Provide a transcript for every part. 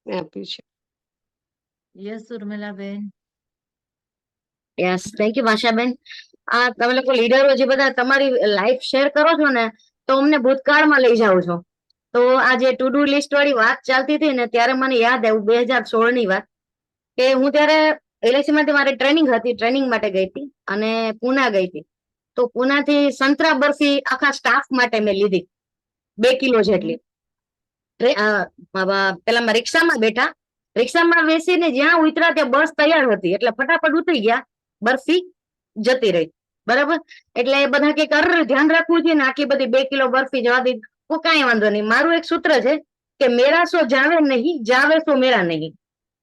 આપ્યું છે. યસ ઉર્મિલાબેન. યસ, થેન્ક યુ ભાષાબેન. આ તમે લોકો લીડરો જે બધા તમારી લાઈફ શેર કરો છો ને, તો અમને ભૂતકાળમાં લઈ જાઓ છો. તો આ જે ટુ ડુ લિસ્ટ વાળી વાત ચાલતી હતી ને, ત્યારે મને યાદ આવ્યું 2016 ની વાત, કે હું ત્યારે LIC માંથી મારી ટ્રેનિંગ હતી, ટ્રેનિંગ માટે ગઈ હતી અને પુના ગઈ હતી. તો પુનાથી સંતરા બરફી આખા સ્ટાફ માટે મેં લીધી 2 કિલો જેટલી. પેલા રિક્ષામાં બેઠા, રિક્ષામાં બેસીને જ્યાં ઉતર્યા ત્યાં બસ તૈયાર હતી, એટલે ફટાફટ ઉતરી ગયા, બરફી જતી રહી. બરાબર, એટલે બધા કે ધ્યાન રાખવું છે ને, આટલી બધી 2 કિલો બરફી જવા દી. કઈ વાંધો નહીં, મારું એક સૂત્ર છે કે મેરા સો જાવે નહીં, જાવે સો મેરા નહીં.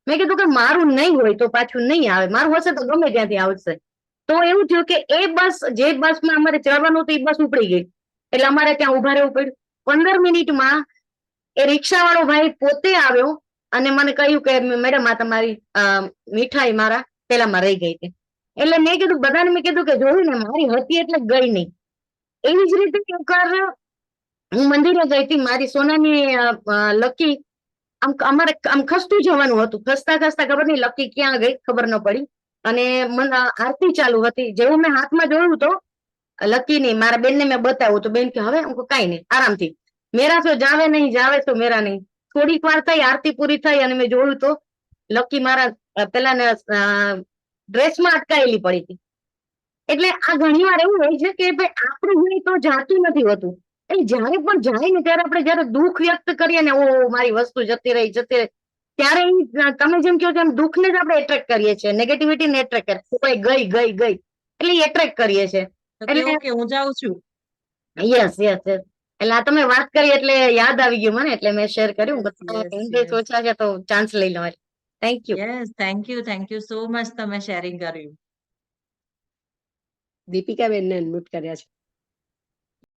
મેં કીધું કે મારું નહીં હોય તો પાછું નહીં આવે, મારું હશે તો ગમે ત્યાંથી આવશે. તો એવું થયું કે એ બસ, જે બસમાં અમારે ચડવાનું હતું એ બસ ઉપડી ગઈ, એટલે અમારે ત્યાં ઉભા રહેવું પડ્યું. 15 મિનિટમાં એ રિક્ષા વાળો ભાઈ પોતે આવ્યો અને મને કહ્યું કે મેડમ આ તમારી મીઠાઈ મારા પેલામાં રહી ગઈ હતી. એટલે મેં કીધું, બધાને મેં કીધું કે જોયું ને, મારી હતી એટલે ગઈ નહીં. એવી જ રીતે હું મંદિરે ગઈ હતી, મારી સોનાની લકી અમારે આમ ખસતું જવાનું હતું, ખસતા ખસતા ખબર નહીં લકી ક્યાં ગઈ ખબર ન પડી. અને મને આરતી ચાલુ હતી, જેવું મેં હાથમાં જોયું તો લકી નહીં, મારા બેનને મેં બતાવ્યું તો બેન કે હવે કઈ નહીં, આરામથી, મેરા તો જાવે નહીં, જાવે તો મેરા નહીં. થોડીક વાર થઈ, આરતી પૂરી થઈ અને મેં જોયું તો લકી મારા પેલા ડ્રેસમાં અટકાયેલી પડી હતી. એટલે આ ઘણી વાર એવું હોય છે કે ભાઈ આપણું હોય તો જાતું નથી હોતું. એ જયારે પણ જાય ને ત્યારે આપણે જયારે દુઃખ વ્યક્ત કરીએ ને, ઓ મારી વસ્તુ જતી રહી, ત્યારે તમે જેમ કહો છો એમ દુઃખને જ આપણે એટ્રેક્ટ કરીએ છીએ, નેગેટિવિટી ને એટ્રેક્ટ કરીએ, ગઈ ગઈ ગઈ એટલે એટ્રેક્ટ કરીએ છીએ. એટલે હું જાઉં છું. Yes yes yes. એટલે આ તમે વાત કરી એટલે યાદ આવી ગયું મને, એટલે મેં શેર કર્યું. સોચ્યા છે તો ચાન્સ લઈ લો. Thank you. Yes, thank you so much, તમે શેરિંગ કર્યું. દીપિકાબેનને અનમ્યુટ કર્યા છે.